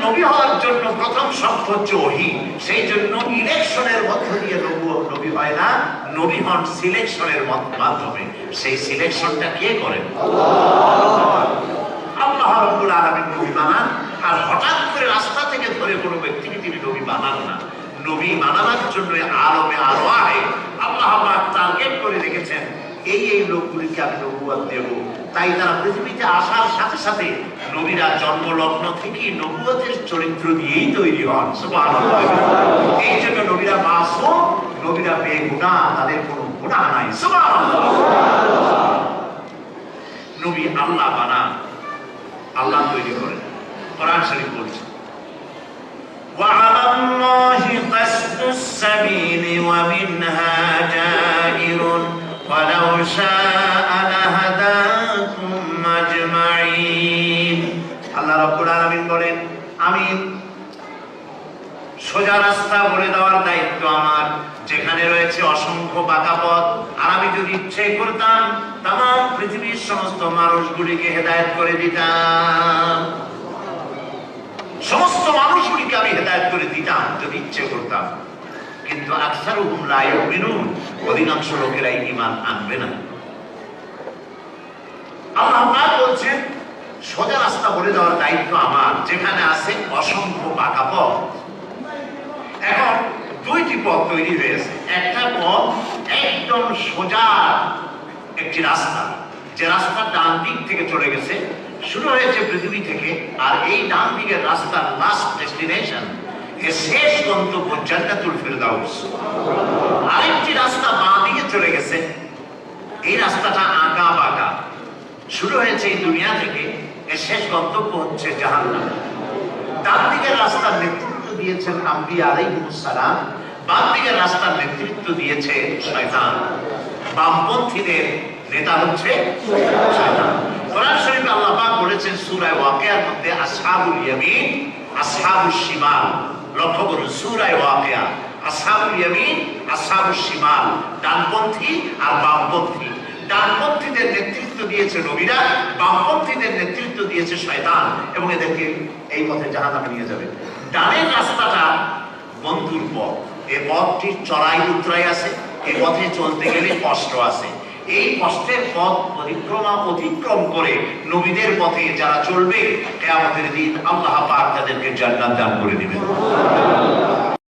নবী হওয়ার জন্য প্রথম শর্ত হচ্ছে ওহী। সেই জন্য ইলেকশনের মধ্য দিয়ে নবী হয় না, নবী হন সিলেকশনের মাধ্যমে। সেই সিলেকশনটা কে করেন? আল্লাহ রাব্বুল আলামিন নবী বানান। আর হঠাৎ করে রাস্তা থেকে ধরে কোনো ব্যক্তিকে তিনি নবী বানান না। নবী বানানোর জন্য আলমে আরওয়াহে আল্লাহ পাক টার্গেট করে রেখেছেন, এই এই লোকগুলিকে আমি নবুয়ত দেব। তাই তারা পৃথিবীতে আসার সাথে সাথে নবীরা জন্মলগ্ন থেকেই নবুয়তের চরিত্র দিয়েই তৈরি হন। সুবহানাল্লাহ। এই জন্য নবীরা মাসুম, নবীরা বেগুনাহ, তাদের কোনো গুনাহ নাই। সুবহানাল্লাহ। নবী আল্লাহ বানান, আল্লাহ তৈরি করেন। কোরআন শরীফ বলছে, وعلى الله قصد السبيل ومنها جائر ولو شاء لهداكم أجمعين। আল্লাহ রাব্বুল আলামিন বলেন, আমি সোজা রাস্তা বলে দেওয়ার দায়িত্ব আমার, যেখানে রয়েছে অসংখ্য বাঁকা পথ। আর আমি যদি ইচ্ছে করতাম তামাম পৃথিবীর সমস্ত মানুষগুলিকে হেদায়েত করে দিতাম, সমস্ত মানুষগুলিকে আমি হেদায়েত করে দিতাম যদি ইচ্ছে করতাম। কিন্তু আকসারুহুম লা ইউমিনুন, অধিকাংশ লোকেরা ঈমান আনবে না। আল্লাহ পাক বলছেন, সোজা রাস্তা বলে দেওয়ার দায়িত্ব আমার, যেখানে আছে অসংখ্য বাঁকা পথ। এখন দুইটি পথ তৈরি হয়েছে। একটা পথ একদম সোজা একটি রাস্তা, যে রাস্তা ডান দিক থেকে চলে গেছে, শুরু হয়েছে পৃথিবী থেকে। আর এই ডান দিকের রাস্তার লাস্ট ডেস্টিনেশন, এর শেষ গন্তব্য জান্নাতুল ফিরদাউস। আরেকটি রাস্তা বাঁ দিকে চলে গেছে, এই রাস্তাটা আঁকা বাঁকা, শুরু হয়েছে এই দুনিয়া থেকে, এর শেষ গন্তব্য হচ্ছে জাহান্নাম। ডান দিকের রাস্তার নেতৃত্ব দিয়েছেন আম্বিয়া আলাইহিমুস সালাম, বাম দিকের রাস্তার নেতৃত্ব দিয়েছে শয়তান। বামপন্থীদের নেতা হচ্ছে শয়তান। কোরআন শরীফে আল্লাহ পাক বলেছেন সূরা ওয়াকিয়ার মধ্যে, আসহাবুল ইয়ামিন আসহাবুশ শিমাল। লক্ষ্য করুন, সূরা ওয়াকিয়া, আসহাবুল ইয়ামিন আসহাবুশ শিমাল, ডানপন্থী আর বামপন্থী। ডানপন্থীদের নেতৃত্ব দিয়েছে নবীরা, বামপন্থীদের নেতৃত্ব দিয়েছে শয়তান, এবং এদেরকে এই পথে জাহান্নামে নিয়ে যাবে। ডানের রাস্তাটা বন্ধুর পথ, এই পথটির চড়াই উতরাই আছে, এই পথে চলতে গেলে কষ্ট আছে। এই কষ্টের পথ অতিক্রম করে নবীদের পথে যারা চলবে, কিয়ামতের দিন আল্লাহ পাক তাদেরকে জান্নাত দান করে দিবেন।